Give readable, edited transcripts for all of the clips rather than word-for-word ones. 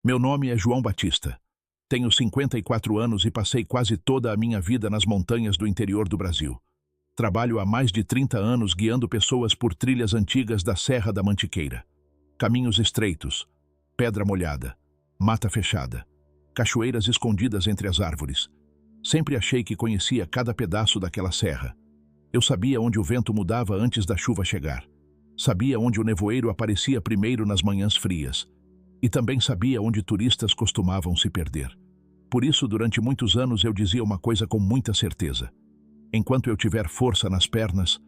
Meu nome é João Batista. Tenho 54 anos e passei quase toda a minha vida nas montanhas do interior do Brasil. Trabalho há mais de 30 anos guiando pessoas por trilhas antigas da Serra da Mantiqueira. Caminhos estreitos, pedra molhada, mata fechada, cachoeiras escondidas entre as árvores. Sempre achei que conhecia cada pedaço daquela serra. Eu sabia onde o vento mudava antes da chuva chegar. Sabia onde o nevoeiro aparecia primeiro nas manhãs frias. E também sabia onde turistas costumavam se perder. Por isso, durante muitos anos eu dizia uma coisa com muita certeza. Enquanto eu tiver força nas pernas,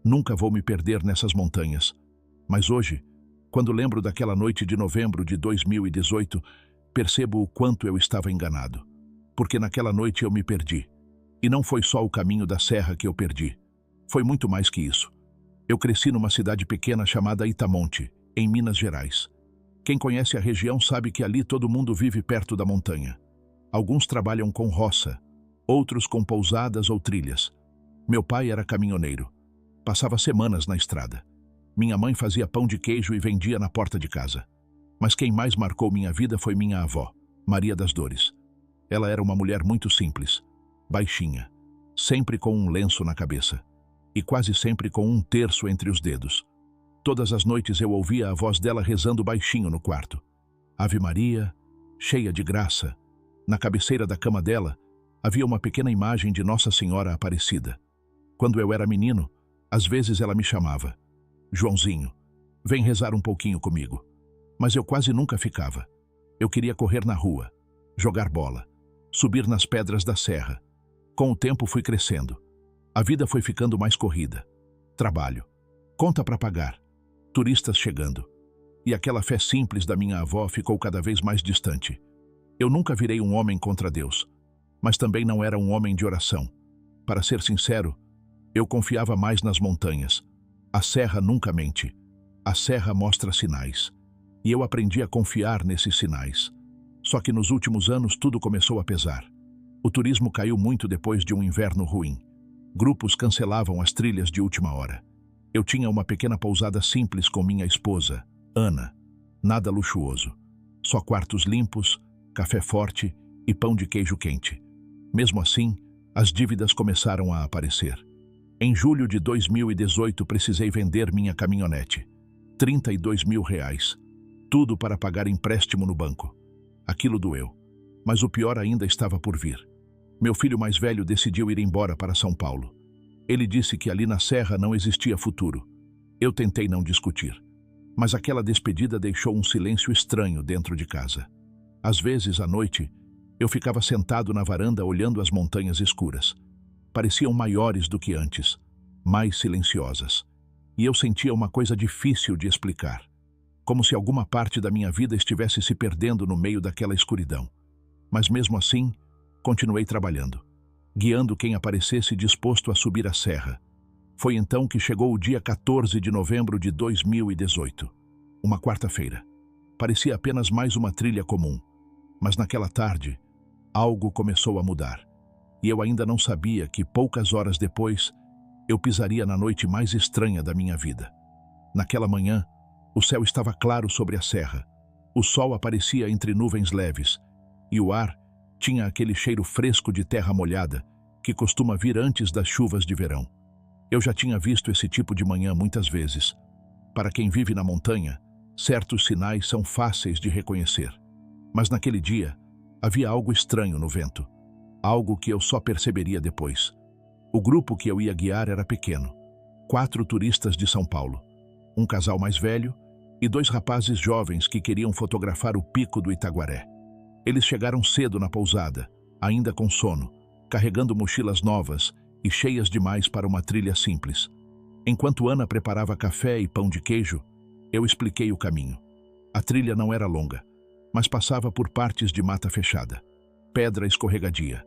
nunca vou me perder nessas montanhas. Mas hoje, quando lembro daquela noite de novembro de 2018, percebo o quanto eu estava enganado. Porque naquela noite eu me perdi. E não foi só o caminho da serra que eu perdi. Foi muito mais que isso. Eu cresci numa cidade pequena chamada Itamonte, em Minas Gerais. Quem conhece a região sabe que ali todo mundo vive perto da montanha. Alguns trabalham com roça, outros com pousadas ou trilhas. Meu pai era caminhoneiro. Passava semanas na estrada. Minha mãe fazia pão de queijo e vendia na porta de casa. Mas quem mais marcou minha vida foi minha avó, Maria das Dores. Ela era uma mulher muito simples, baixinha, sempre com um lenço na cabeça e quase sempre com um terço entre os dedos. Todas as noites eu ouvia a voz dela rezando baixinho no quarto. Ave Maria, cheia de graça. Na cabeceira da cama dela havia uma pequena imagem de Nossa Senhora Aparecida. Quando eu era menino, às vezes ela me chamava. Joãozinho, vem rezar um pouquinho comigo. Mas eu quase nunca ficava. Eu queria correr na rua, jogar bola, subir nas pedras da serra. Com o tempo fui crescendo. A vida foi ficando mais corrida. Trabalho, conta para pagar, turistas chegando. E aquela fé simples da minha avó ficou cada vez mais distante. Eu nunca virei um homem contra Deus, mas também não era um homem de oração. Para ser sincero, eu confiava mais nas montanhas. A serra nunca mente. A serra mostra sinais. E eu aprendi a confiar nesses sinais. Só que nos últimos anos tudo começou a pesar. O turismo caiu muito depois de um inverno ruim. Grupos cancelavam as trilhas de última hora. Eu tinha uma pequena pousada simples com minha esposa, Ana. Nada luxuoso. Só quartos limpos, café forte e pão de queijo quente. Mesmo assim, as dívidas começaram a aparecer. Em julho de 2018 precisei vender minha caminhonete. R$32 mil. Tudo para pagar empréstimo no banco. Aquilo doeu. Mas o pior ainda estava por vir. Meu filho mais velho decidiu ir embora para São Paulo. Ele disse que ali na serra não existia futuro. Eu tentei não discutir. Mas aquela despedida deixou um silêncio estranho dentro de casa. Às vezes, à noite, eu ficava sentado na varanda olhando as montanhas escuras. Pareciam maiores do que antes, mais silenciosas. E eu sentia uma coisa difícil de explicar. Como se alguma parte da minha vida estivesse se perdendo no meio daquela escuridão. Mas mesmo assim, continuei trabalhando, guiando quem aparecesse disposto a subir a serra. Foi então que chegou o dia 14 de novembro de 2018. Uma quarta-feira. Parecia apenas mais uma trilha comum. Mas naquela tarde, algo começou a mudar. E eu ainda não sabia que, poucas horas depois, eu pisaria na noite mais estranha da minha vida. Naquela manhã, o céu estava claro sobre a serra. O sol aparecia entre nuvens leves. E o ar tinha aquele cheiro fresco de terra molhada que costuma vir antes das chuvas de verão. Eu já tinha visto esse tipo de manhã muitas vezes. Para quem vive na montanha, certos sinais são fáceis de reconhecer. Mas naquele dia, havia algo estranho no vento. Algo que eu só perceberia depois. O grupo que eu ia guiar era pequeno. 4 turistas de São Paulo. Um casal mais velho e 2 rapazes jovens que queriam fotografar o pico do Itaguaré. Eles chegaram cedo na pousada, ainda com sono, carregando mochilas novas e cheias demais para uma trilha simples. Enquanto Ana preparava café e pão de queijo, eu expliquei o caminho. A trilha não era longa, mas passava por partes de mata fechada, pedra escorregadia,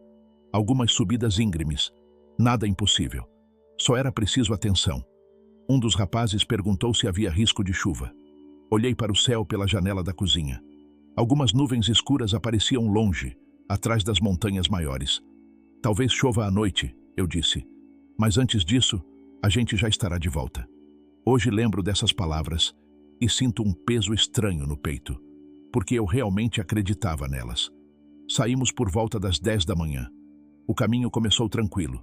algumas subidas íngremes, nada impossível. Só era preciso atenção. Um dos rapazes perguntou se havia risco de chuva. Olhei para o céu pela janela da cozinha. Algumas nuvens escuras apareciam longe, atrás das montanhas maiores. Talvez chova à noite, eu disse. Mas antes disso, a gente já estará de volta. Hoje lembro dessas palavras e sinto um peso estranho no peito. porque eu realmente acreditava nelas. Saímos por volta das 10 da manhã. O caminho começou tranquilo.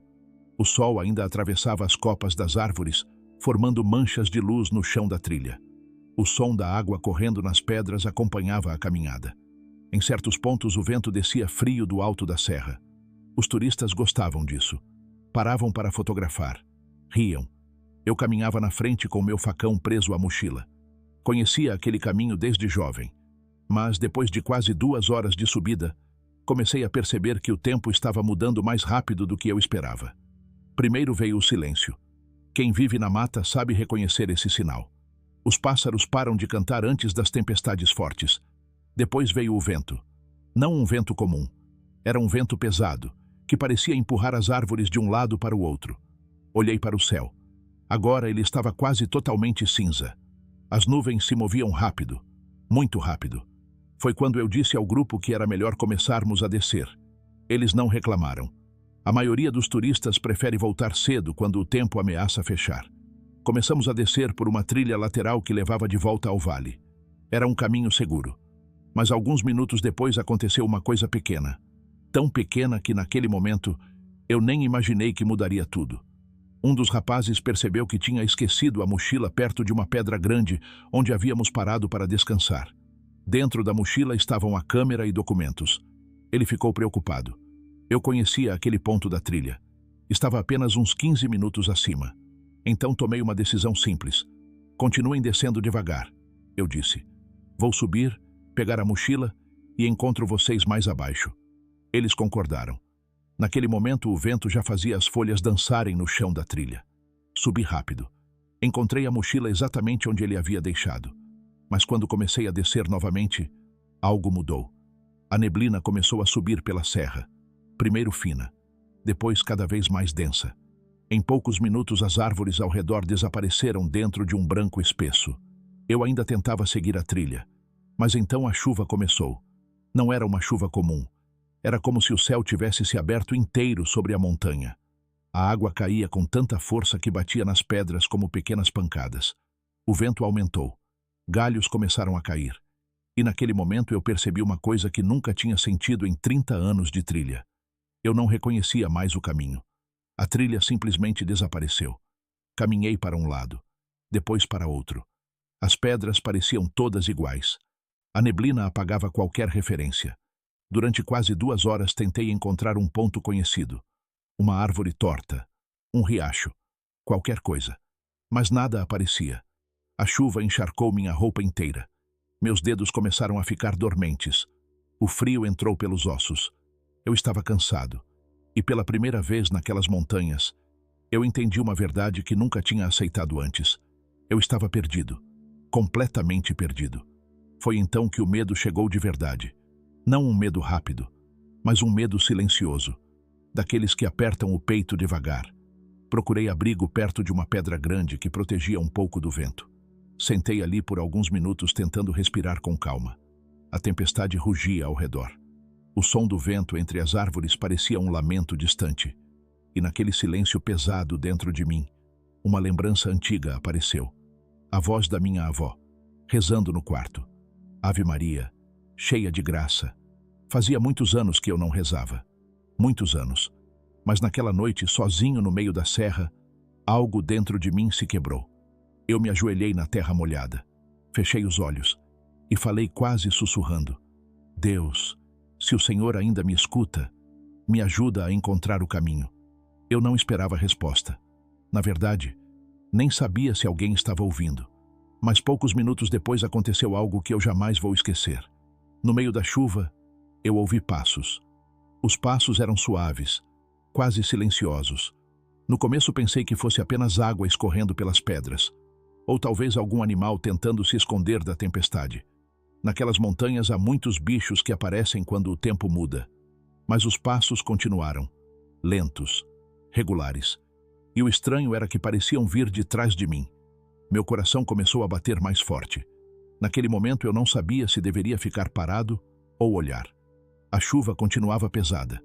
O sol ainda atravessava as copas das árvores, formando manchas de luz no chão da trilha. O som da água correndo nas pedras acompanhava a caminhada. Em certos pontos o vento descia frio do alto da serra. Os turistas gostavam disso. Paravam para fotografar. Riam. Eu caminhava na frente com meu facão preso à mochila. Conhecia aquele caminho desde jovem. Mas, depois de quase 2 horas de subida, comecei a perceber que o tempo estava mudando mais rápido do que eu esperava. Primeiro veio o silêncio. Quem vive na mata sabe reconhecer esse sinal. Os pássaros param de cantar antes das tempestades fortes. Depois veio o vento. Não um vento comum. Era um vento pesado, que parecia empurrar as árvores de um lado para o outro. Olhei para o céu. Agora ele estava quase totalmente cinza. As nuvens se moviam rápido, muito rápido. Foi quando eu disse ao grupo que era melhor começarmos a descer. Eles não reclamaram. A maioria dos turistas prefere voltar cedo quando o tempo ameaça fechar. Começamos a descer por uma trilha lateral que levava de volta ao vale. Era um caminho seguro. Mas alguns minutos depois aconteceu uma coisa pequena. Tão pequena que naquele momento eu nem imaginei que mudaria tudo. Um dos rapazes percebeu que tinha esquecido a mochila perto de uma pedra grande onde havíamos parado para descansar. Dentro da mochila estavam a câmera e documentos. Ele ficou preocupado. Eu conhecia aquele ponto da trilha. Estava apenas uns 15 minutos acima. Então tomei uma decisão simples. Continuem descendo devagar, eu disse. Vou subir, pegar a mochila e encontro vocês mais abaixo. Eles concordaram. Naquele momento o vento já fazia as folhas dançarem no chão da trilha. Subi rápido. Encontrei a mochila exatamente onde ele havia deixado. Mas quando comecei a descer novamente, algo mudou. A neblina começou a subir pela serra. Primeiro fina, depois cada vez mais densa. Em poucos minutos as árvores ao redor desapareceram dentro de um branco espesso. Eu ainda tentava seguir a trilha. Mas então a chuva começou. Não era uma chuva comum. Era como se o céu tivesse se aberto inteiro sobre a montanha. A água caía com tanta força que batia nas pedras como pequenas pancadas. O vento aumentou. Galhos começaram a cair. E naquele momento eu percebi uma coisa que nunca tinha sentido em 30 anos de trilha. Eu não reconhecia mais o caminho. A trilha simplesmente desapareceu. Caminhei para um lado, depois para outro. As pedras pareciam todas iguais. A neblina apagava qualquer referência. Durante quase 2 horas tentei encontrar um ponto conhecido. Uma árvore torta, um riacho, qualquer coisa. Mas nada aparecia. A chuva encharcou minha roupa inteira. Meus dedos começaram a ficar dormentes. O frio entrou pelos ossos. Eu estava cansado. E pela primeira vez naquelas montanhas, eu entendi uma verdade que nunca tinha aceitado antes. Eu estava perdido. Completamente perdido. Foi então que o medo chegou de verdade. Não um medo rápido, mas um medo silencioso, daqueles que apertam o peito devagar. Procurei abrigo perto de uma pedra grande que protegia um pouco do vento. Sentei ali por alguns minutos tentando respirar com calma. A tempestade rugia ao redor. O som do vento entre as árvores parecia um lamento distante. E naquele silêncio pesado dentro de mim, uma lembrança antiga apareceu. A voz da minha avó, rezando no quarto. Ave Maria, cheia de graça. Fazia muitos anos que eu não rezava. Muitos anos. Mas naquela noite, sozinho no meio da serra, algo dentro de mim se quebrou. Eu me ajoelhei na terra molhada. Fechei os olhos e falei quase sussurrando. Deus, se o Senhor ainda me escuta, me ajuda a encontrar o caminho. Eu não esperava resposta. Na verdade, nem sabia se alguém estava ouvindo. Mas poucos minutos depois aconteceu algo que eu jamais vou esquecer. No meio da chuva, eu ouvi passos. Os passos eram suaves, quase silenciosos. No começo pensei que fosse apenas água escorrendo pelas pedras, ou talvez algum animal tentando se esconder da tempestade. Naquelas montanhas há muitos bichos que aparecem quando o tempo muda. Mas os passos continuaram, lentos, regulares. E o estranho era que pareciam vir de trás de mim. Meu coração começou a bater mais forte. Naquele momento eu não sabia se deveria ficar parado ou olhar. A chuva continuava pesada.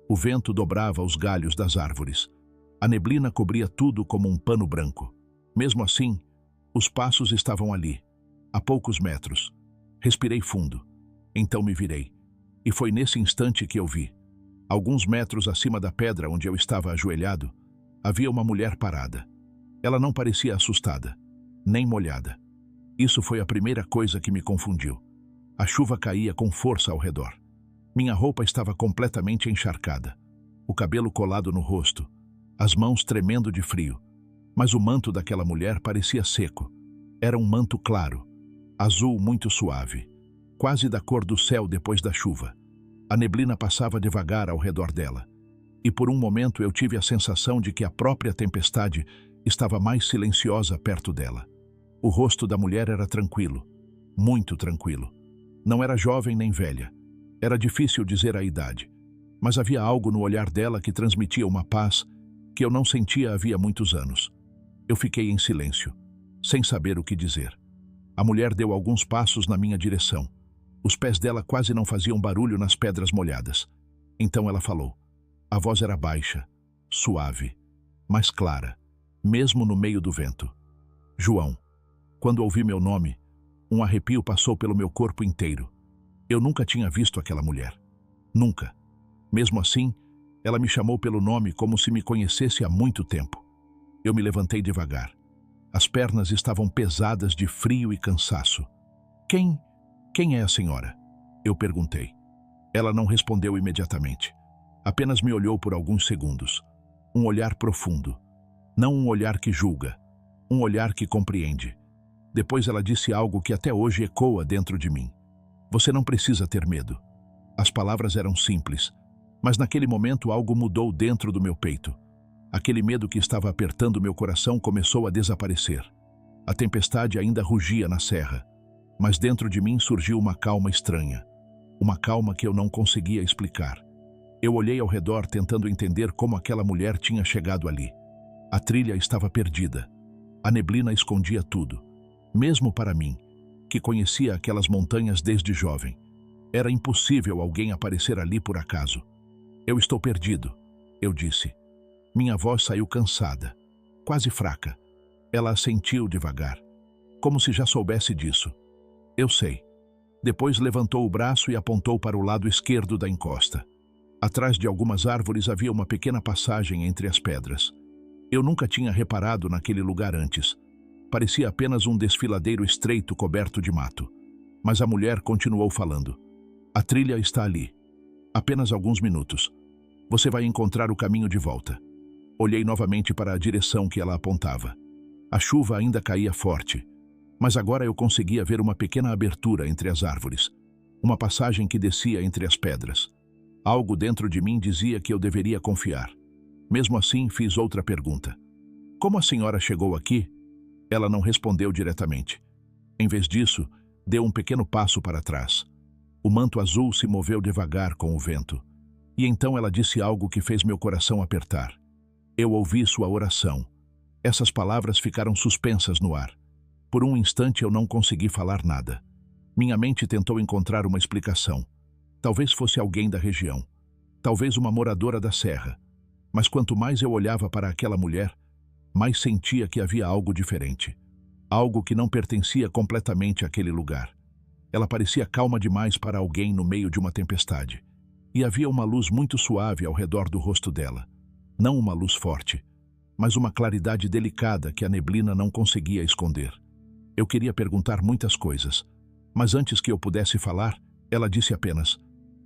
O vento dobrava os galhos das árvores. A neblina cobria tudo como um pano branco. Mesmo assim, os passos estavam ali, a poucos metros. Respirei fundo. Então me virei. E foi nesse instante que eu vi. Alguns metros acima da pedra onde eu estava ajoelhado, havia uma mulher parada. Ela não parecia assustada, nem molhada. Isso foi a primeira coisa que me confundiu. A chuva caía com força ao redor. Minha roupa estava completamente encharcada, o cabelo colado no rosto, as mãos tremendo de frio. Mas o manto daquela mulher parecia seco. Era um manto claro, azul muito suave, quase da cor do céu depois da chuva. A neblina passava devagar ao redor dela. E por um momento eu tive a sensação de que a própria tempestade estava mais silenciosa perto dela. O rosto da mulher era tranquilo, muito tranquilo. Não era jovem nem velha. Era difícil dizer a idade, mas havia algo no olhar dela que transmitia uma paz que eu não sentia havia muitos anos. Eu fiquei em silêncio, sem saber o que dizer. A mulher deu alguns passos na minha direção. Os pés dela quase não faziam barulho nas pedras molhadas. Então ela falou. A voz era baixa, suave, mas clara, mesmo no meio do vento. João. Quando ouvi meu nome, um arrepio passou pelo meu corpo inteiro. Eu nunca tinha visto aquela mulher. Nunca. Mesmo assim, ela me chamou pelo nome como se me conhecesse há muito tempo. Eu me levantei devagar. As pernas estavam pesadas de frio e cansaço. Quem é a senhora? Eu perguntei. Ela não respondeu imediatamente. Apenas me olhou por alguns segundos. Um olhar profundo. Não um olhar que julga. Um olhar que compreende. Depois ela disse algo que até hoje ecoa dentro de mim. Você não precisa ter medo. As palavras eram simples, mas naquele momento algo mudou dentro do meu peito. Aquele medo que estava apertando meu coração começou a desaparecer. A tempestade ainda rugia na serra, mas dentro de mim surgiu uma calma estranha. Uma calma que eu não conseguia explicar. Eu olhei ao redor tentando entender como aquela mulher tinha chegado ali. A trilha estava perdida. A neblina escondia tudo. Mesmo para mim, que conhecia aquelas montanhas desde jovem. Era impossível alguém aparecer ali por acaso. Eu estou perdido, eu disse. Minha voz saiu cansada, quase fraca. Ela assentiu devagar, como se já soubesse disso. Eu sei. Depois levantou o braço e apontou para o lado esquerdo da encosta. Atrás de algumas árvores havia uma pequena passagem entre as pedras. Eu nunca tinha reparado naquele lugar antes. Parecia apenas um desfiladeiro estreito coberto de mato. Mas a mulher continuou falando. A trilha está ali. Apenas alguns minutos. Você vai encontrar o caminho de volta. Olhei novamente para a direção que ela apontava. A chuva ainda caía forte, mas agora eu conseguia ver uma pequena abertura entre as árvores. Uma passagem que descia entre as pedras. Algo dentro de mim dizia que eu deveria confiar. Mesmo assim, fiz outra pergunta. Como a senhora chegou aqui? Ela não respondeu diretamente. Em vez disso, deu um pequeno passo para trás. O manto azul se moveu devagar com o vento. E então ela disse algo que fez meu coração apertar. Eu ouvi sua oração. Essas palavras ficaram suspensas no ar. Por um instante eu não consegui falar nada. Minha mente tentou encontrar uma explicação. Talvez fosse alguém da região. Talvez uma moradora da serra. Mas quanto mais eu olhava para aquela mulher, mais sentia que havia algo diferente. Algo que não pertencia completamente àquele lugar. Ela parecia calma demais para alguém no meio de uma tempestade. E havia uma luz muito suave ao redor do rosto dela. Não uma luz forte, mas uma claridade delicada que a neblina não conseguia esconder. Eu queria perguntar muitas coisas, mas antes que eu pudesse falar, ela disse apenas,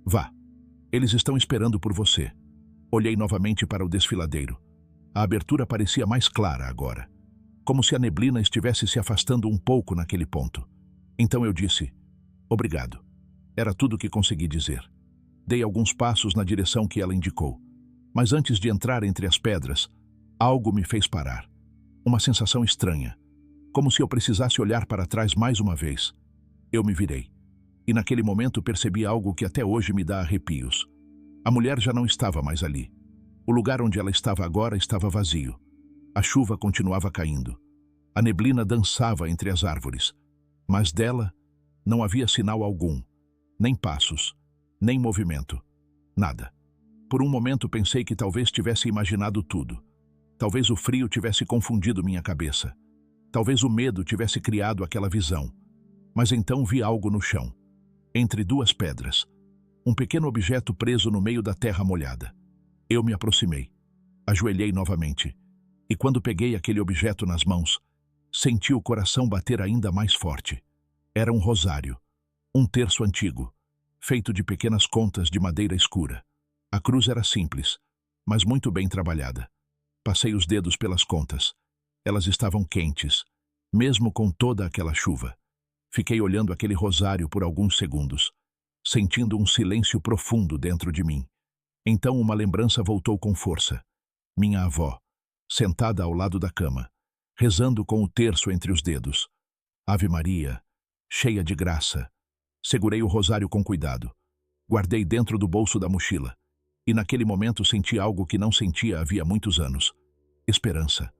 vá, eles estão esperando por você. Olhei novamente para o desfiladeiro. A abertura parecia mais clara agora, como se a neblina estivesse se afastando um pouco naquele ponto. Então eu disse, obrigado. Era tudo o que consegui dizer. Dei alguns passos na direção que ela indicou, mas antes de entrar entre as pedras, algo me fez parar. Uma sensação estranha, como se eu precisasse olhar para trás mais uma vez. Eu me virei, e naquele momento percebi algo que até hoje me dá arrepios. A mulher já não estava mais ali. O lugar onde ela estava agora estava vazio. A chuva continuava caindo. A neblina dançava entre as árvores. Mas dela não havia sinal algum, nem passos, nem movimento. Nada. Por um momento pensei que talvez tivesse imaginado tudo. Talvez o frio tivesse confundido minha cabeça. Talvez o medo tivesse criado aquela visão. Mas então vi algo no chão. entre duas pedras. Um pequeno objeto preso no meio da terra molhada. Eu me aproximei. Ajoelhei novamente. E quando peguei aquele objeto nas mãos, senti o coração bater ainda mais forte. Era um rosário. Um terço antigo, feito de pequenas contas de madeira escura. A cruz era simples, mas muito bem trabalhada. Passei os dedos pelas contas. Elas estavam quentes, mesmo com toda aquela chuva. Fiquei olhando aquele rosário por alguns segundos, sentindo um silêncio profundo dentro de mim. Então uma lembrança voltou com força. Minha avó, sentada ao lado da cama, rezando com o terço entre os dedos. Ave Maria, cheia de graça. Segurei o rosário com cuidado. Guardei dentro do bolso da mochila. E naquele momento senti algo que não sentia havia muitos anos. Esperança.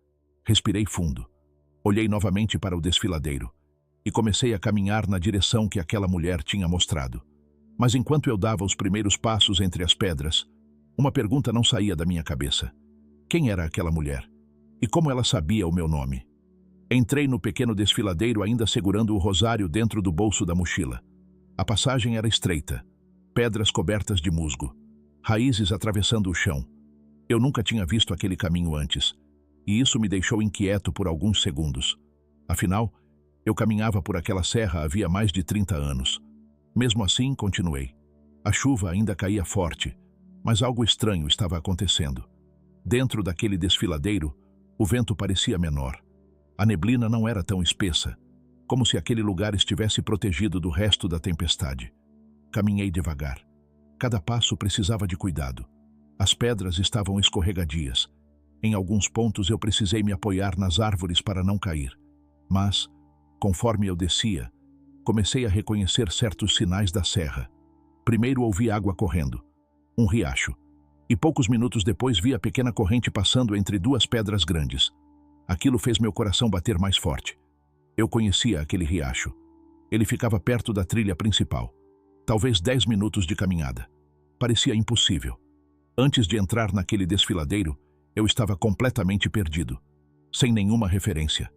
Respirei fundo. Olhei novamente para o desfiladeiro e comecei a caminhar na direção que aquela mulher tinha mostrado. Mas enquanto eu dava os primeiros passos entre as pedras, uma pergunta não saía da minha cabeça. Quem era aquela mulher? E como ela sabia o meu nome? Entrei no pequeno desfiladeiro ainda segurando o rosário dentro do bolso da mochila. A passagem era estreita, pedras cobertas de musgo, raízes atravessando o chão. Eu nunca tinha visto aquele caminho antes, e isso me deixou inquieto por alguns segundos. Afinal, eu caminhava por aquela serra havia mais de 30 anos. Mesmo assim, continuei. A chuva ainda caía forte, mas algo estranho estava acontecendo. Dentro daquele desfiladeiro, o vento parecia menor. A neblina não era tão espessa, como se aquele lugar estivesse protegido do resto da tempestade. Caminhei devagar. Cada passo precisava de cuidado. As pedras estavam escorregadias. Em alguns pontos eu precisei me apoiar nas árvores para não cair. Mas, conforme eu descia, comecei a reconhecer certos sinais da serra. Primeiro ouvi água correndo, um riacho, e poucos minutos depois vi a pequena corrente passando entre duas pedras grandes. Aquilo fez meu coração bater mais forte. Eu conhecia aquele riacho. Ele ficava perto da trilha principal. Talvez 10 minutos de caminhada. Parecia impossível. Antes de entrar naquele desfiladeiro, eu estava completamente perdido, sem nenhuma referência.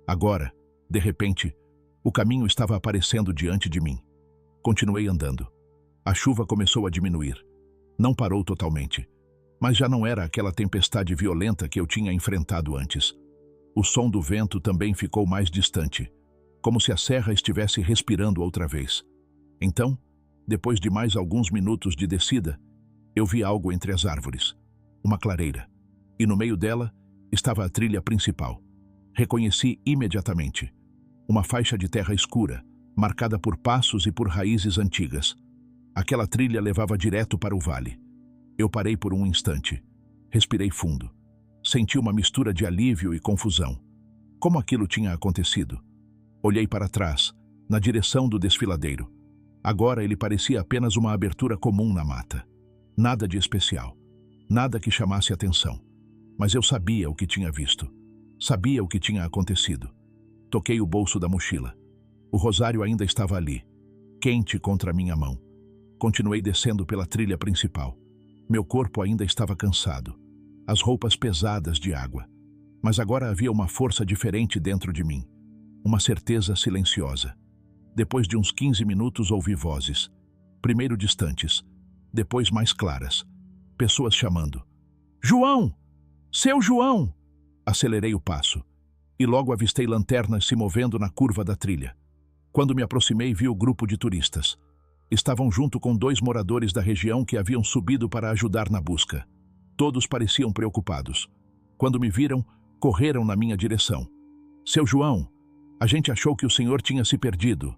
Agora, de repente, o caminho estava aparecendo diante de mim. Continuei andando. A chuva começou a diminuir. Não parou totalmente, mas já não era aquela tempestade violenta que eu tinha enfrentado antes. O som do vento também ficou mais distante, como se a serra estivesse respirando outra vez. Então, depois de mais alguns minutos de descida, eu vi algo entre as árvores. Uma clareira. E no meio dela estava a trilha principal. Reconheci imediatamente. Uma faixa de terra escura, marcada por passos e por raízes antigas. Aquela trilha levava direto para o vale. Eu parei por um instante. Respirei fundo. Senti uma mistura de alívio e confusão. Como aquilo tinha acontecido? Olhei para trás, na direção do desfiladeiro. Agora ele parecia apenas uma abertura comum na mata. Nada de especial. Nada que chamasse atenção. Mas eu sabia o que tinha visto. Sabia o que tinha acontecido. Toquei o bolso da mochila. O rosário ainda estava ali, quente contra minha mão. Continuei descendo pela trilha principal. Meu corpo ainda estava cansado. As roupas pesadas de água. Mas agora havia uma força diferente dentro de mim. Uma certeza silenciosa. Depois de uns 15 minutos ouvi vozes. Primeiro distantes, depois mais claras. Pessoas chamando. João! Seu João! Acelerei o passo. E logo avistei lanternas se movendo na curva da trilha. Quando me aproximei, vi o grupo de turistas. Estavam junto com 2 moradores da região que haviam subido para ajudar na busca. Todos pareciam preocupados. Quando me viram, correram na minha direção. Seu João, a gente achou que o senhor tinha se perdido.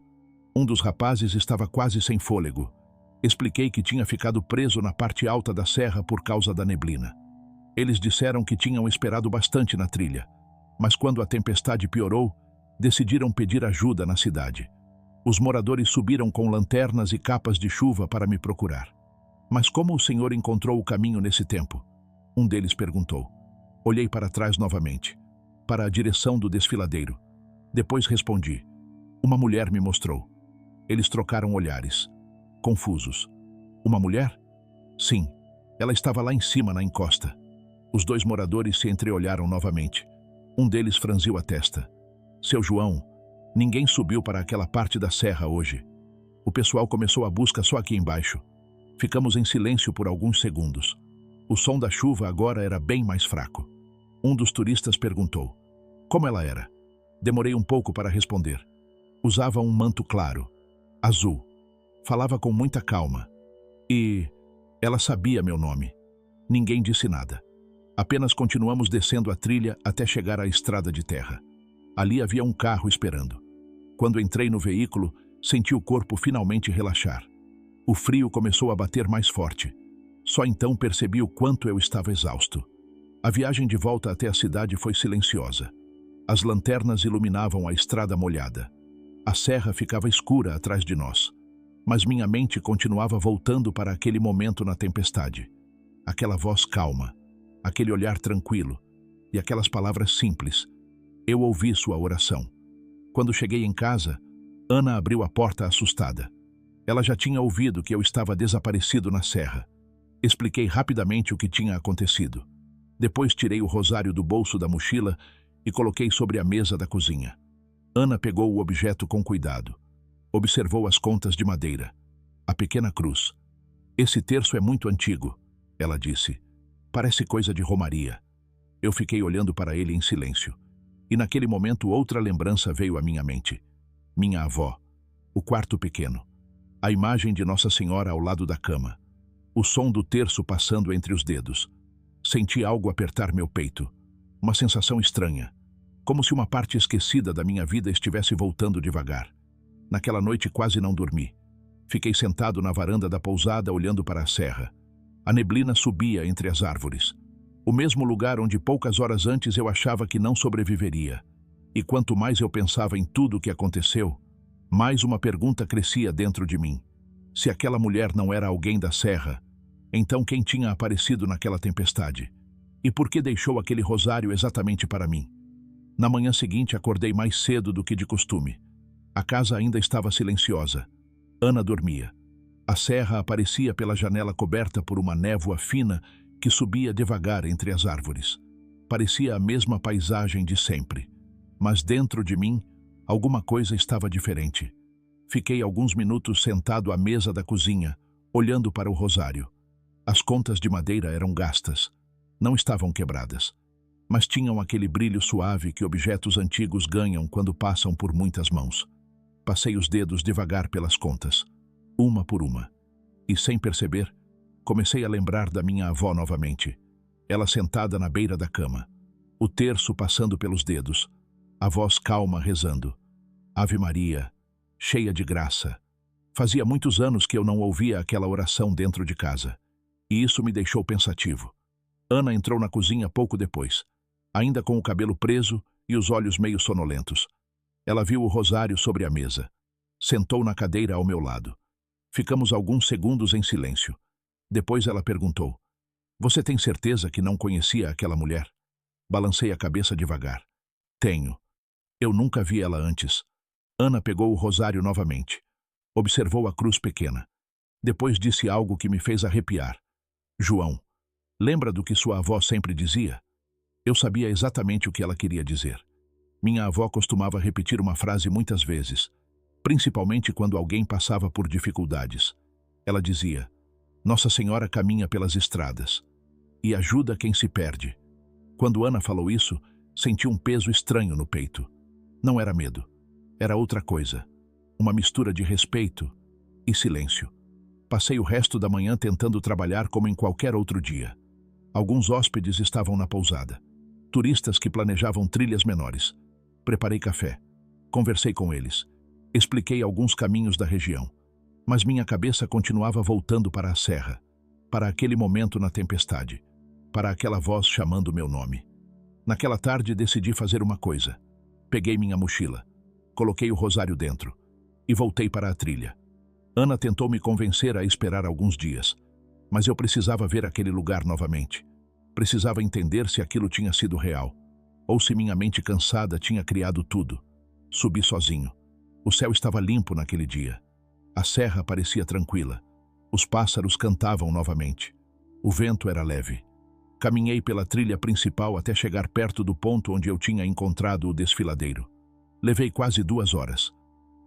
Um dos rapazes estava quase sem fôlego. Expliquei que tinha ficado preso na parte alta da serra por causa da neblina. Eles disseram que tinham esperado bastante na trilha, mas quando a tempestade piorou, decidiram pedir ajuda na cidade. Os moradores subiram com lanternas e capas de chuva para me procurar. Mas como o senhor encontrou o caminho nesse tempo? Um deles perguntou. Olhei para trás novamente, para a direção do desfiladeiro. Depois respondi. Uma mulher me mostrou. Eles trocaram olhares, confusos. Uma mulher? Sim, ela estava lá em cima na encosta. Os 2 moradores se entreolharam novamente. Um deles franziu a testa. Seu João, ninguém subiu para aquela parte da serra hoje. O pessoal começou a busca só aqui embaixo. Ficamos em silêncio por alguns segundos. O som da chuva agora era bem mais fraco. Um dos turistas perguntou: como ela era? Demorei um pouco para responder. Usava um manto claro, azul. Falava com muita calma. E ela sabia meu nome. Ninguém disse nada. Apenas continuamos descendo a trilha até chegar à estrada de terra. Ali havia um carro esperando. Quando entrei no veículo, senti o corpo finalmente relaxar. O frio começou a bater mais forte. Só então percebi o quanto eu estava exausto. A viagem de volta até a cidade foi silenciosa. As lanternas iluminavam a estrada molhada. A serra ficava escura atrás de nós. Mas minha mente continuava voltando para aquele momento na tempestade. Aquela voz calma, aquele olhar tranquilo e aquelas palavras simples. Eu ouvi sua oração. Quando cheguei em casa, Ana abriu a porta assustada. Ela já tinha ouvido que eu estava desaparecido na serra. Expliquei rapidamente o que tinha acontecido. Depois tirei o rosário do bolso da mochila e coloquei sobre a mesa da cozinha. Ana pegou o objeto com cuidado. Observou as contas de madeira. A pequena cruz. Esse terço é muito antigo, ela disse. Parece coisa de romaria. Eu fiquei olhando para ele em silêncio. E naquele momento outra lembrança veio à minha mente. Minha avó. O quarto pequeno. A imagem de Nossa Senhora ao lado da cama. O som do terço passando entre os dedos. Senti algo apertar meu peito. Uma sensação estranha. Como se uma parte esquecida da minha vida estivesse voltando devagar. Naquela noite quase não dormi. Fiquei sentado na varanda da pousada olhando para a serra. A neblina subia entre as árvores. O mesmo lugar onde poucas horas antes eu achava que não sobreviveria. E quanto mais eu pensava em tudo o que aconteceu, mais uma pergunta crescia dentro de mim. Se aquela mulher não era alguém da serra, então quem tinha aparecido naquela tempestade? E por que deixou aquele rosário exatamente para mim? Na manhã seguinte acordei mais cedo do que de costume. A casa ainda estava silenciosa. Ana dormia. A serra aparecia pela janela coberta por uma névoa fina que subia devagar entre as árvores. Parecia a mesma paisagem de sempre. Mas dentro de mim, alguma coisa estava diferente. Fiquei alguns minutos sentado à mesa da cozinha, olhando para o rosário. As contas de madeira eram gastas. Não estavam quebradas. Mas tinham aquele brilho suave que objetos antigos ganham quando passam por muitas mãos. Passei os dedos devagar pelas contas, uma por uma. E, sem perceber, comecei a lembrar da minha avó novamente. Ela sentada na beira da cama, o terço passando pelos dedos, a voz calma rezando. Ave Maria, cheia de graça. Fazia muitos anos que eu não ouvia aquela oração dentro de casa. E isso me deixou pensativo. Ana entrou na cozinha pouco depois, ainda com o cabelo preso e os olhos meio sonolentos. Ela viu o rosário sobre a mesa. Sentou na cadeira ao meu lado. Ficamos alguns segundos em silêncio. Depois ela perguntou: você tem certeza que não conhecia aquela mulher? Balancei a cabeça devagar. Tenho. Eu nunca vi ela antes. Ana pegou o rosário novamente. Observou a cruz pequena. Depois disse algo que me fez arrepiar. João, lembra do que sua avó sempre dizia? Eu sabia exatamente o que ela queria dizer. Minha avó costumava repetir uma frase muitas vezes, principalmente quando alguém passava por dificuldades. Ela dizia: Nossa Senhora caminha pelas estradas e ajuda quem se perde. Quando Ana falou isso, senti um peso estranho no peito. Não era medo. Era outra coisa. Uma mistura de respeito e silêncio. Passei o resto da manhã tentando trabalhar como em qualquer outro dia. Alguns hóspedes estavam na pousada. Turistas que planejavam trilhas menores. Preparei café. Conversei com eles. Expliquei alguns caminhos da região. Mas minha cabeça continuava voltando para a serra. Para aquele momento na tempestade. Para aquela voz chamando meu nome. Naquela tarde decidi fazer uma coisa. Peguei minha mochila. Coloquei o rosário dentro. E voltei para a trilha. Ana tentou me convencer a esperar alguns dias. Mas eu precisava ver aquele lugar novamente. Precisava entender se aquilo tinha sido real. Ou se minha mente cansada tinha criado tudo. Subi sozinho. O céu estava limpo naquele dia. A serra parecia tranquila. Os pássaros cantavam novamente. O vento era leve. Caminhei pela trilha principal até chegar perto do ponto onde eu tinha encontrado o desfiladeiro. Levei quase 2 horas.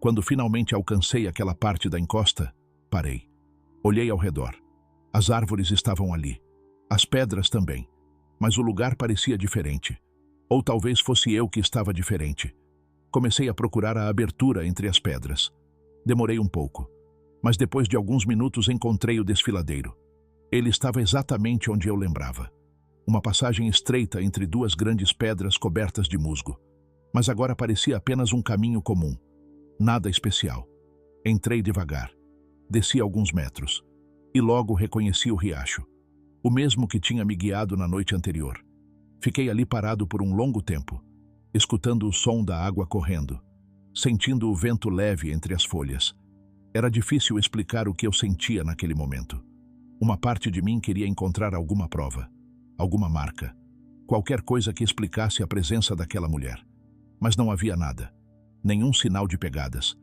Quando finalmente alcancei aquela parte da encosta, parei. Olhei ao redor. As árvores estavam ali. As pedras também. Mas o lugar parecia diferente. Ou talvez fosse eu que estava diferente. Comecei a procurar a abertura entre as pedras. Demorei um pouco. Mas depois de alguns minutos encontrei o desfiladeiro. Ele estava exatamente onde eu lembrava. Uma passagem estreita entre duas grandes pedras cobertas de musgo. Mas agora parecia apenas um caminho comum. Nada especial. Entrei devagar. Desci alguns metros. E logo reconheci o riacho. O mesmo que tinha me guiado na noite anterior. Fiquei ali parado por um longo tempo, escutando o som da água correndo, sentindo o vento leve entre as folhas. Era difícil explicar o que eu sentia naquele momento. Uma parte de mim queria encontrar alguma prova, alguma marca, qualquer coisa que explicasse a presença daquela mulher. Mas não havia nada. Nenhum sinal de pegadas,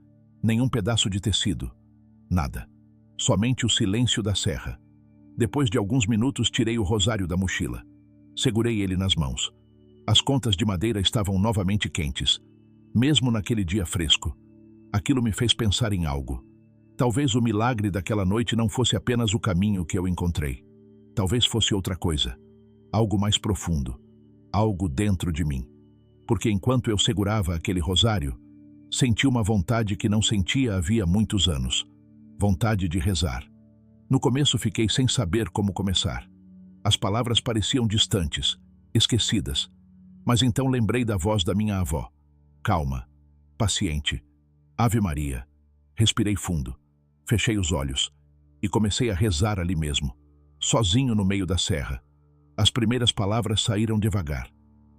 nenhum pedaço de tecido, nada. Somente o silêncio da serra. Depois de alguns minutos tirei o rosário da mochila. Segurei ele nas mãos. As contas de madeira estavam novamente quentes, mesmo naquele dia fresco. Aquilo me fez pensar em algo. Talvez o milagre daquela noite não fosse apenas o caminho que eu encontrei. Talvez fosse outra coisa. Algo mais profundo. Algo dentro de mim. Porque enquanto eu segurava aquele rosário, senti uma vontade que não sentia havia muitos anos. Vontade de rezar. No começo fiquei sem saber como começar. As palavras pareciam distantes, esquecidas. Mas então lembrei da voz da minha avó. Calma, paciente. Ave Maria. Respirei fundo. Fechei os olhos. E comecei a rezar ali mesmo, sozinho no meio da serra. As primeiras palavras saíram devagar,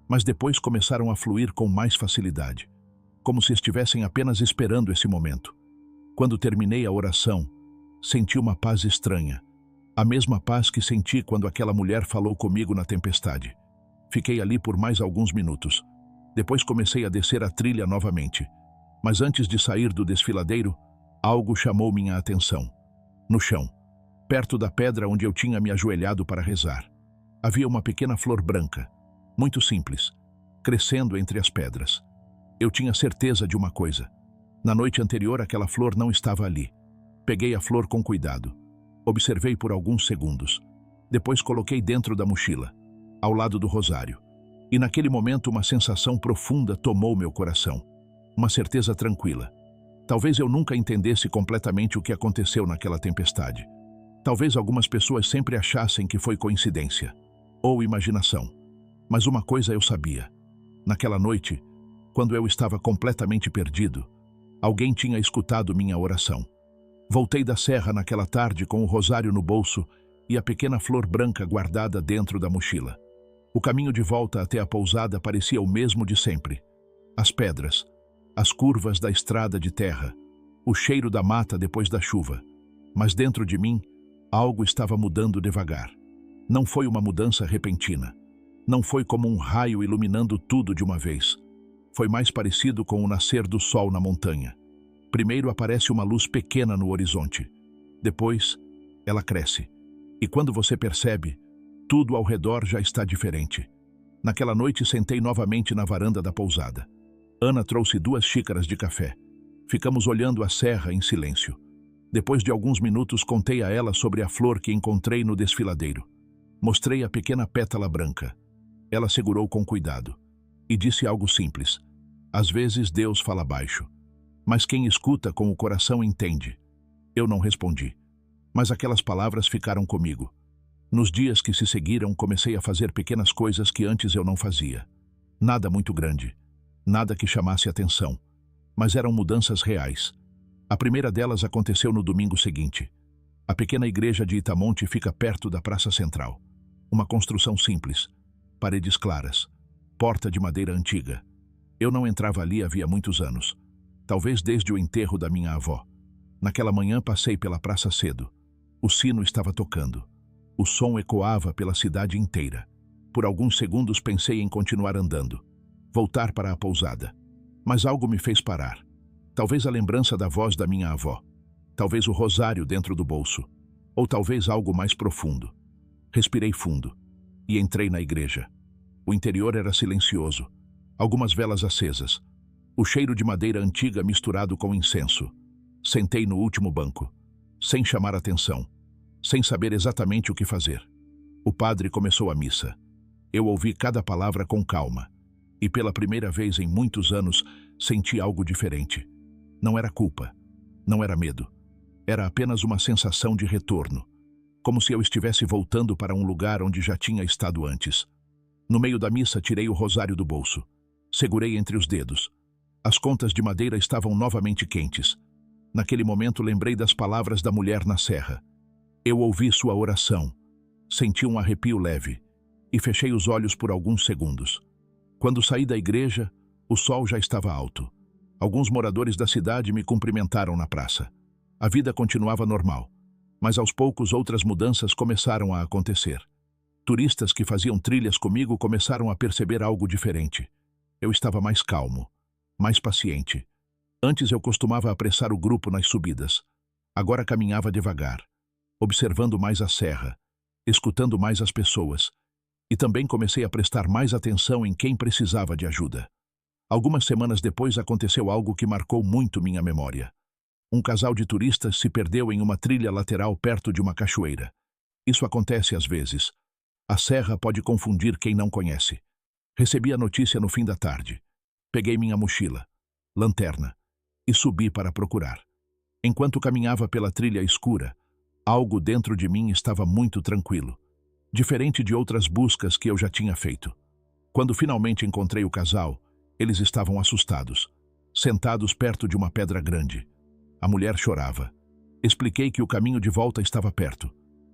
mas depois começaram a fluir com mais facilidade, como se estivessem apenas esperando esse momento. Quando terminei a oração, senti uma paz estranha, a mesma paz que senti quando aquela mulher falou comigo na tempestade. Fiquei ali por mais alguns minutos. Depois comecei a descer a trilha novamente. Mas antes de sair do desfiladeiro, algo chamou minha atenção. No chão, perto da pedra onde eu tinha me ajoelhado para rezar, havia uma pequena flor branca, muito simples, crescendo entre as pedras. Eu tinha certeza de uma coisa. Na noite anterior, aquela flor não estava ali. Peguei a flor com cuidado. Observei por alguns segundos. Depois coloquei dentro da mochila, ao lado do rosário. E naquele momento uma sensação profunda tomou meu coração. Uma certeza tranquila. Talvez eu nunca entendesse completamente o que aconteceu naquela tempestade. Talvez algumas pessoas sempre achassem que foi coincidência ou imaginação. Mas uma coisa eu sabia. Naquela noite, quando eu estava completamente perdido, alguém tinha escutado minha oração. Voltei da serra naquela tarde com o rosário no bolso e a pequena flor branca guardada dentro da mochila. O caminho de volta até a pousada parecia o mesmo de sempre. As pedras, as curvas da estrada de terra, o cheiro da mata depois da chuva. Mas dentro de mim, algo estava mudando devagar. Não foi uma mudança repentina. Não foi como um raio iluminando tudo de uma vez. Foi mais parecido com o nascer do sol na montanha. Primeiro aparece uma luz pequena no horizonte. Depois, ela cresce. E quando você percebe, tudo ao redor já está diferente. Naquela noite sentei novamente na varanda da pousada. Ana trouxe 2 xícaras de café. Ficamos olhando a serra em silêncio. Depois de alguns minutos contei a ela sobre a flor que encontrei no desfiladeiro. Mostrei a pequena pétala branca. Ela segurou com cuidado e disse algo simples. Às vezes Deus fala baixo, mas quem escuta com o coração entende. Eu não respondi, mas aquelas palavras ficaram comigo. Nos dias que se seguiram, comecei a fazer pequenas coisas que antes eu não fazia. Nada muito grande, nada que chamasse atenção, mas eram mudanças reais. A primeira delas aconteceu no domingo seguinte. A pequena igreja de Itamonte fica perto da praça central. Uma construção simples, paredes claras, porta de madeira antiga. Eu não entrava ali havia muitos anos, talvez desde o enterro da minha avó. Naquela manhã passei pela praça cedo. O sino estava tocando. O som ecoava pela cidade inteira. Por alguns segundos pensei em continuar andando, voltar para a pousada. Mas algo me fez parar. Talvez a lembrança da voz da minha avó. Talvez o rosário dentro do bolso. Ou talvez algo mais profundo. Respirei fundo e entrei na igreja. O interior era silencioso. Algumas velas acesas. O cheiro de madeira antiga misturado com incenso. Sentei no último banco, sem chamar atenção, sem saber exatamente o que fazer. O padre começou a missa. Eu ouvi cada palavra com calma, e pela primeira vez em muitos anos senti algo diferente. Não era culpa, não era medo. Era apenas uma sensação de retorno, como se eu estivesse voltando para um lugar onde já tinha estado antes. No meio da missa, tirei o rosário do bolso. Segurei entre os dedos. As contas de madeira estavam novamente quentes. Naquele momento, lembrei das palavras da mulher na serra. Eu ouvi sua oração. Senti um arrepio leve e fechei os olhos por alguns segundos. Quando saí da igreja, o sol já estava alto. Alguns moradores da cidade me cumprimentaram na praça. A vida continuava normal, mas aos poucos outras mudanças começaram a acontecer. Turistas que faziam trilhas comigo começaram a perceber algo diferente. Eu estava mais calmo, mais paciente. Antes eu costumava apressar o grupo nas subidas. Agora caminhava devagar, observando mais a serra, escutando mais as pessoas, e também comecei a prestar mais atenção em quem precisava de ajuda. Algumas semanas depois aconteceu algo que marcou muito minha memória. Um casal de turistas se perdeu em uma trilha lateral perto de uma cachoeira. Isso acontece às vezes. A serra pode confundir quem não conhece. Recebi a notícia no fim da tarde. Peguei minha mochila, lanterna, e subi para procurar. Enquanto caminhava pela trilha escura, algo dentro de mim estava muito tranquilo, diferente de outras buscas que eu já tinha feito. Quando finalmente encontrei o casal, eles estavam assustados, sentados perto de uma pedra grande. A mulher chorava. Expliquei que o caminho de volta estava perto.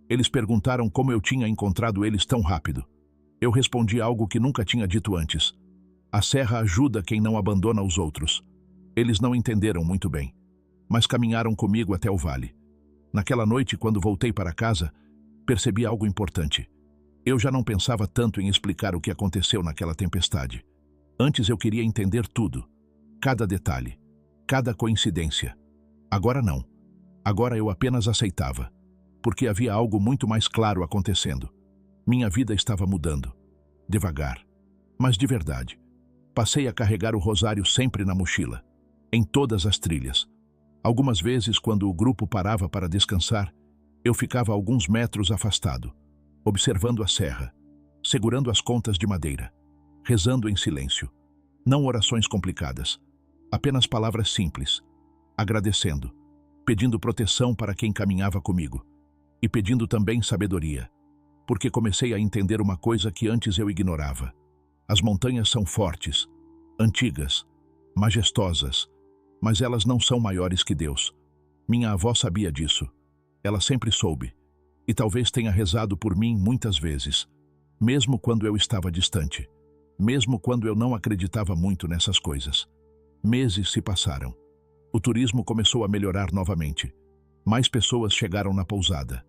Eles perguntaram como eu tinha encontrado eles tão rápido. Eu respondi algo que nunca tinha dito antes. A serra ajuda quem não abandona os outros. Eles não entenderam muito bem, mas caminharam comigo até o vale. Naquela noite, quando voltei para casa, percebi algo importante. Eu já não pensava tanto em explicar o que aconteceu naquela tempestade. Antes eu queria entender tudo, cada detalhe, cada coincidência. Agora não. Agora eu apenas aceitava, porque havia algo muito mais claro acontecendo. Minha vida estava mudando, devagar, mas de verdade. Passei a carregar o rosário sempre na mochila, em todas as trilhas. Algumas vezes, quando o grupo parava para descansar, eu ficava a alguns metros afastado, observando a serra, segurando as contas de madeira, rezando em silêncio. Não orações complicadas, apenas palavras simples, agradecendo, pedindo proteção para quem caminhava comigo e pedindo também sabedoria, porque comecei a entender uma coisa que antes eu ignorava. As montanhas são fortes, antigas, majestosas, mas elas não são maiores que Deus. Minha avó sabia disso. Ela sempre soube, e talvez tenha rezado por mim muitas vezes, mesmo quando eu estava distante, mesmo quando eu não acreditava muito nessas coisas. Meses se passaram. O turismo começou a melhorar novamente. Mais pessoas chegaram na pousada.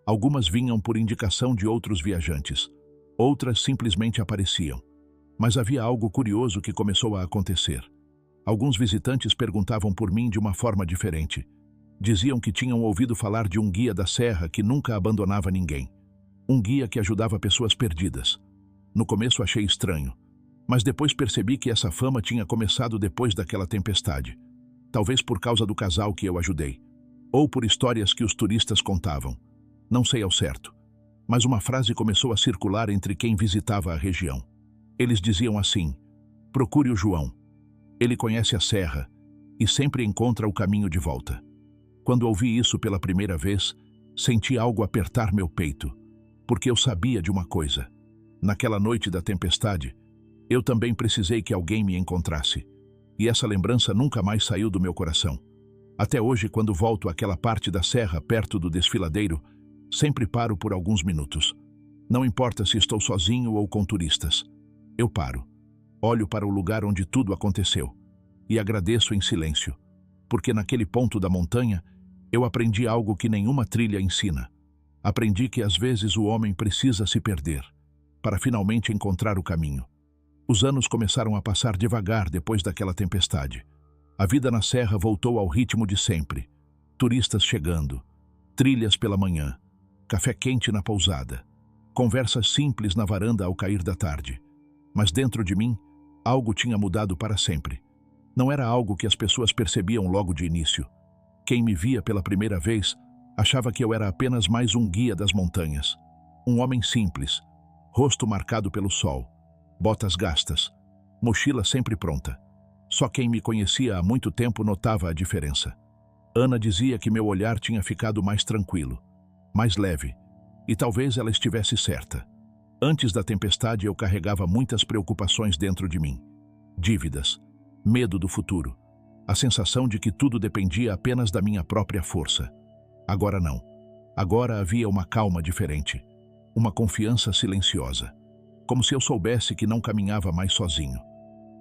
Algumas vinham por indicação de outros viajantes. Outras simplesmente apareciam. Mas havia algo curioso que começou a acontecer. Alguns visitantes perguntavam por mim de uma forma diferente. Diziam que tinham ouvido falar de um guia da serra que nunca abandonava ninguém. Um guia que ajudava pessoas perdidas. No começo achei estranho, mas depois percebi que essa fama tinha começado depois daquela tempestade. Talvez por causa do casal que eu ajudei, ou por histórias que os turistas contavam. Não sei ao certo, mas uma frase começou a circular entre quem visitava a região. Eles diziam assim: procure o João. Ele conhece a serra e sempre encontra o caminho de volta. Quando ouvi isso pela primeira vez, senti algo apertar meu peito, porque eu sabia de uma coisa. Naquela noite da tempestade, eu também precisei que alguém me encontrasse, e essa lembrança nunca mais saiu do meu coração. Até hoje, quando volto àquela parte da serra perto do desfiladeiro, sempre paro por alguns minutos. Não importa se estou sozinho ou com turistas. Eu paro, olho para o lugar onde tudo aconteceu e agradeço em silêncio, porque naquele ponto da montanha eu aprendi algo que nenhuma trilha ensina. Aprendi que às vezes o homem precisa se perder para finalmente encontrar o caminho. Os anos começaram a passar devagar depois daquela tempestade. A vida na serra voltou ao ritmo de sempre. Turistas chegando, trilhas pela manhã, café quente na pousada, conversas simples na varanda ao cair da tarde. Mas dentro de mim, algo tinha mudado para sempre. Não era algo que as pessoas percebiam logo de início. Quem me via pela primeira vez achava que eu era apenas mais um guia das montanhas. Um homem simples, rosto marcado pelo sol, botas gastas, mochila sempre pronta. Só quem me conhecia há muito tempo notava a diferença. Ana dizia que meu olhar tinha ficado mais tranquilo, mais leve, e talvez ela estivesse certa. Antes da tempestade eu carregava muitas preocupações dentro de mim. Dívidas, medo do futuro, a sensação de que tudo dependia apenas da minha própria força. Agora não. Agora havia uma calma diferente, uma confiança silenciosa, como se eu soubesse que não caminhava mais sozinho.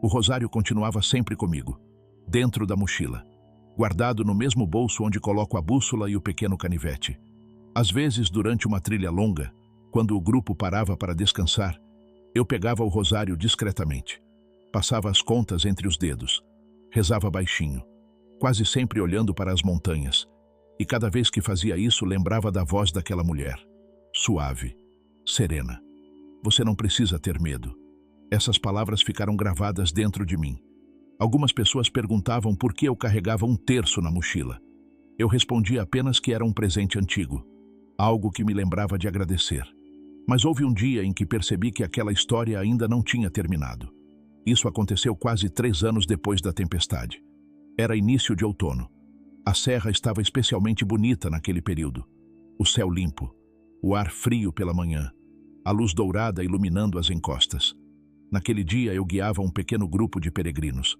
O rosário continuava sempre comigo, dentro da mochila, guardado no mesmo bolso onde coloco a bússola e o pequeno canivete. Às vezes, durante uma trilha longa, quando o grupo parava para descansar, eu pegava o rosário discretamente, passava as contas entre os dedos, rezava baixinho, quase sempre olhando para as montanhas, e cada vez que fazia isso lembrava da voz daquela mulher, suave, serena. Você não precisa ter medo. Essas palavras ficaram gravadas dentro de mim. Algumas pessoas perguntavam por que eu carregava um terço na mochila. Eu respondia apenas que era um presente antigo, algo que me lembrava de agradecer. Mas houve um dia em que percebi que aquela história ainda não tinha terminado. Isso aconteceu quase 3 anos depois da tempestade. Era início de outono. A serra estava especialmente bonita naquele período. O céu limpo, o ar frio pela manhã, a luz dourada iluminando as encostas. Naquele dia eu guiava um pequeno grupo de peregrinos.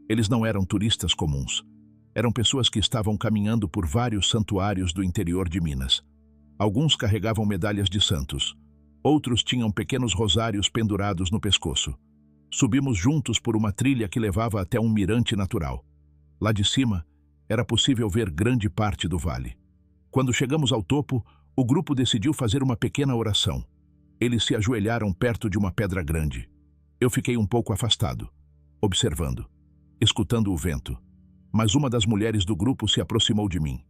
Eles não eram turistas comuns. Eram pessoas que estavam caminhando por vários santuários do interior de Minas. Alguns carregavam medalhas de santos. Outros tinham pequenos rosários pendurados no pescoço. Subimos juntos por uma trilha que levava até um mirante natural. Lá de cima, era possível ver grande parte do vale. Quando chegamos ao topo, o grupo decidiu fazer uma pequena oração. Eles se ajoelharam perto de uma pedra grande. Eu fiquei um pouco afastado, observando, escutando o vento. Mas uma das mulheres do grupo se aproximou de mim.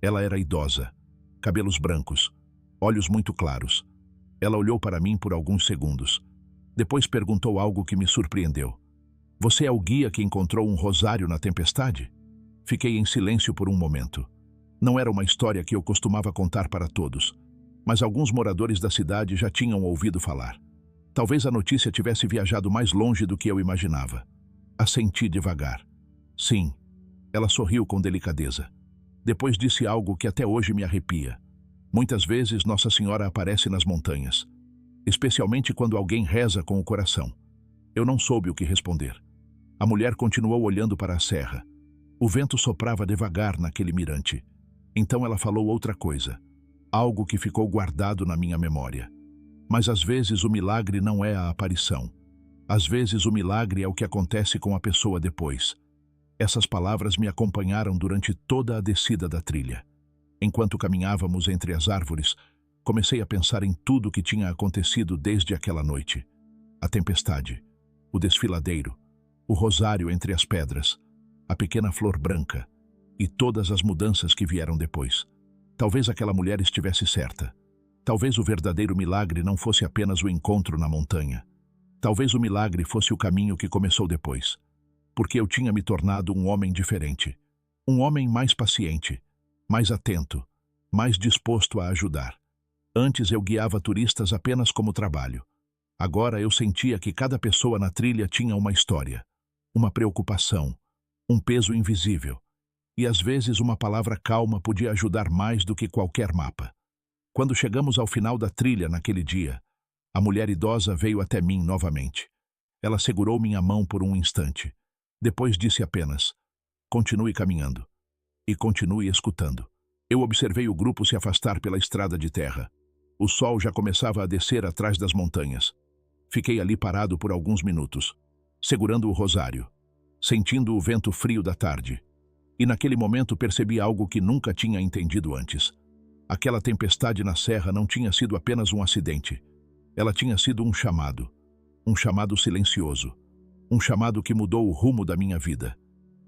Ela era idosa, cabelos brancos, olhos muito claros. Ela olhou para mim por alguns segundos. Depois perguntou algo que me surpreendeu. Você é o guia que encontrou um rosário na tempestade? Fiquei em silêncio por um momento. Não era uma história que eu costumava contar para todos, mas alguns moradores da cidade já tinham ouvido falar. Talvez a notícia tivesse viajado mais longe do que eu imaginava. Assenti devagar. Sim. Ela sorriu com delicadeza. Depois disse algo que até hoje me arrepia. Muitas vezes Nossa Senhora aparece nas montanhas, especialmente quando alguém reza com o coração. Eu não soube o que responder. A mulher continuou olhando para a serra. O vento soprava devagar naquele mirante. Então ela falou outra coisa, algo que ficou guardado na minha memória. Mas às vezes o milagre não é a aparição. Às vezes o milagre é o que acontece com a pessoa depois. Essas palavras me acompanharam durante toda a descida da trilha. Enquanto caminhávamos entre as árvores, comecei a pensar em tudo o que tinha acontecido desde aquela noite. A tempestade, o desfiladeiro, o rosário entre as pedras, a pequena flor branca e todas as mudanças que vieram depois. Talvez aquela mulher estivesse certa. Talvez o verdadeiro milagre não fosse apenas o encontro na montanha. Talvez o milagre fosse o caminho que começou depois. Porque eu tinha me tornado um homem diferente. Um homem mais paciente, mais atento, mais disposto a ajudar. Antes eu guiava turistas apenas como trabalho. Agora eu sentia que cada pessoa na trilha tinha uma história, uma preocupação, um peso invisível. E às vezes uma palavra calma podia ajudar mais do que qualquer mapa. Quando chegamos ao final da trilha naquele dia, a mulher idosa veio até mim novamente. Ela segurou minha mão por um instante. Depois disse apenas, continue caminhando. E continue escutando. Eu observei o grupo se afastar pela estrada de terra. O sol já começava a descer atrás das montanhas. Fiquei ali parado por alguns minutos, segurando o rosário, sentindo o vento frio da tarde. E naquele momento percebi algo que nunca tinha entendido antes. Aquela tempestade na serra não tinha sido apenas um acidente. Ela tinha sido um chamado silencioso, um chamado que mudou o rumo da minha vida.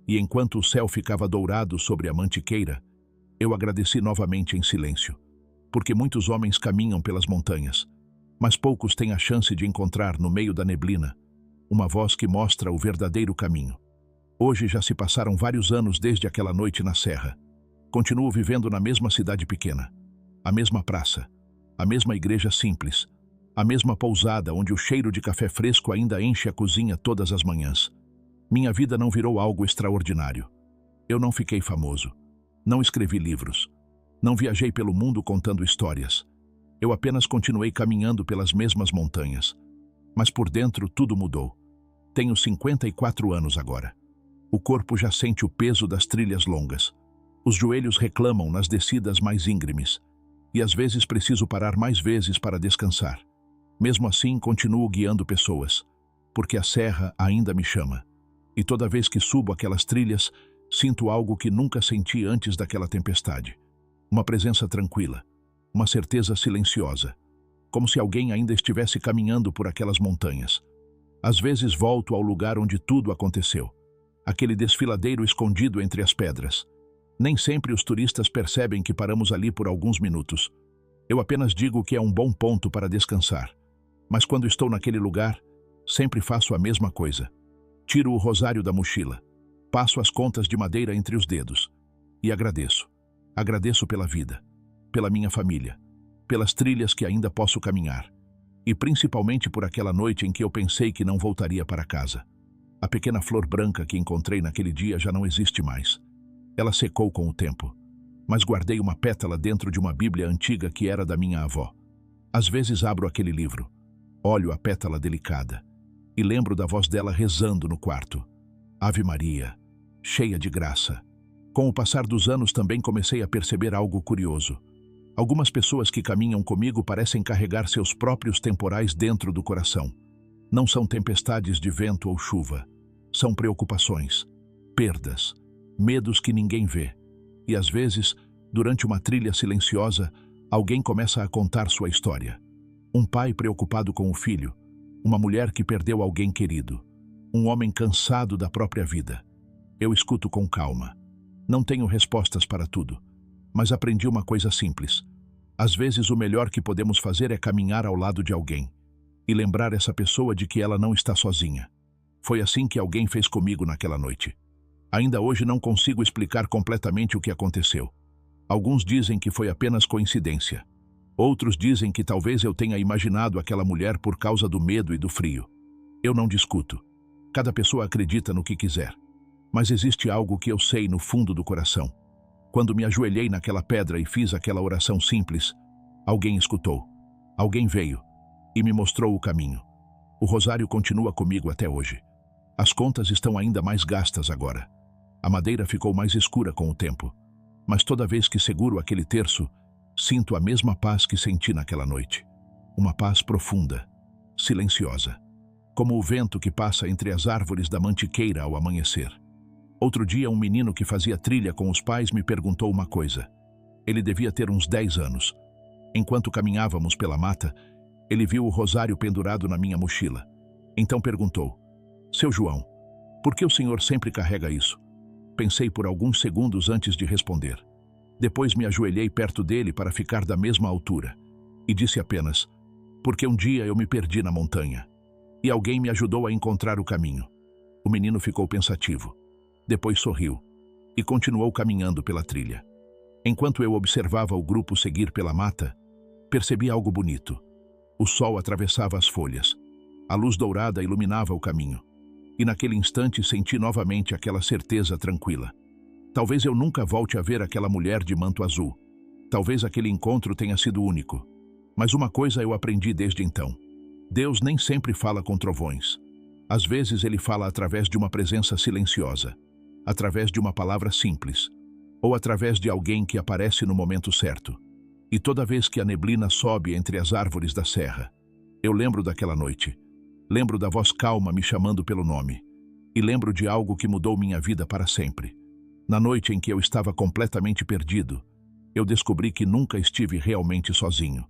E enquanto o céu ficava dourado sobre a mantiqueira, eu agradeci novamente em silêncio, porque muitos homens caminham pelas montanhas, mas poucos têm a chance de encontrar no meio da neblina uma voz que mostra o verdadeiro caminho. Hoje já se passaram vários anos desde aquela noite na serra. Continuo vivendo na mesma cidade pequena. A mesma praça, a mesma igreja simples, a mesma pousada onde o cheiro de café fresco ainda enche a cozinha todas as manhãs. Minha vida não virou algo extraordinário. Eu não fiquei famoso. Não escrevi livros. Não viajei pelo mundo contando histórias. Eu apenas continuei caminhando pelas mesmas montanhas. Mas por dentro tudo mudou. Tenho 54 anos agora. O corpo já sente o peso das trilhas longas. Os joelhos reclamam nas descidas mais íngremes. E às vezes preciso parar mais vezes para descansar. Mesmo assim, continuo guiando pessoas, porque a serra ainda me chama. E toda vez que subo aquelas trilhas, sinto algo que nunca senti antes daquela tempestade. Uma presença tranquila, uma certeza silenciosa, como se alguém ainda estivesse caminhando por aquelas montanhas. Às vezes volto ao lugar onde tudo aconteceu, aquele desfiladeiro escondido entre as pedras. Nem sempre os turistas percebem que paramos ali por alguns minutos. Eu apenas digo que é um bom ponto para descansar. Mas quando estou naquele lugar, sempre faço a mesma coisa. Tiro o rosário da mochila, passo as contas de madeira entre os dedos e agradeço. Agradeço pela vida, pela minha família, pelas trilhas que ainda posso caminhar e principalmente por aquela noite em que eu pensei que não voltaria para casa. A pequena flor branca que encontrei naquele dia já não existe mais. Ela secou com o tempo, mas guardei uma pétala dentro de uma Bíblia antiga que era da minha avó. Às vezes abro aquele livro, olho a pétala delicada e lembro da voz dela rezando no quarto. Ave Maria, cheia de graça. Com o passar dos anos também comecei a perceber algo curioso. Algumas pessoas que caminham comigo parecem carregar seus próprios temporais dentro do coração. Não são tempestades de vento ou chuva. São preocupações, perdas, medos que ninguém vê. E às vezes, durante uma trilha silenciosa, alguém começa a contar sua história. Um pai preocupado com o filho, uma mulher que perdeu alguém querido, um homem cansado da própria vida. Eu escuto com calma. Não tenho respostas para tudo, mas aprendi uma coisa simples. Às vezes o melhor que podemos fazer é caminhar ao lado de alguém e lembrar essa pessoa de que ela não está sozinha. Foi assim que alguém fez comigo naquela noite. Ainda hoje não consigo explicar completamente o que aconteceu. Alguns dizem que foi apenas coincidência. Outros dizem que talvez eu tenha imaginado aquela mulher por causa do medo e do frio. Eu não discuto. Cada pessoa acredita no que quiser. Mas existe algo que eu sei no fundo do coração. Quando me ajoelhei naquela pedra e fiz aquela oração simples, alguém escutou. Alguém veio e me mostrou o caminho. O rosário continua comigo até hoje. As contas estão ainda mais gastas agora. A madeira ficou mais escura com o tempo. Mas toda vez que seguro aquele terço, sinto a mesma paz que senti naquela noite. Uma paz profunda, silenciosa, como o vento que passa entre as árvores da mantiqueira ao amanhecer. Outro dia, um menino que fazia trilha com os pais me perguntou uma coisa. Ele devia ter uns 10 anos. Enquanto caminhávamos pela mata, ele viu o rosário pendurado na minha mochila. Então perguntou: "Seu João, por que o senhor sempre carrega isso?" Pensei por alguns segundos antes de responder. Depois me ajoelhei perto dele para ficar da mesma altura e disse apenas: "Porque um dia eu me perdi na montanha e alguém me ajudou a encontrar o caminho." O menino ficou pensativo. Depois sorriu e continuou caminhando pela trilha. Enquanto eu observava o grupo seguir pela mata, percebi algo bonito. O sol atravessava as folhas. A luz dourada iluminava o caminho. E naquele instante senti novamente aquela certeza tranquila. Talvez eu nunca volte a ver aquela mulher de manto azul. Talvez aquele encontro tenha sido único. Mas uma coisa eu aprendi desde então. Deus nem sempre fala com trovões. Às vezes ele fala através de uma presença silenciosa, através de uma palavra simples, ou através de alguém que aparece no momento certo. E toda vez que a neblina sobe entre as árvores da serra, eu lembro daquela noite. Lembro da voz calma me chamando pelo nome. E lembro de algo que mudou minha vida para sempre. Na noite em que eu estava completamente perdido, eu descobri que nunca estive realmente sozinho.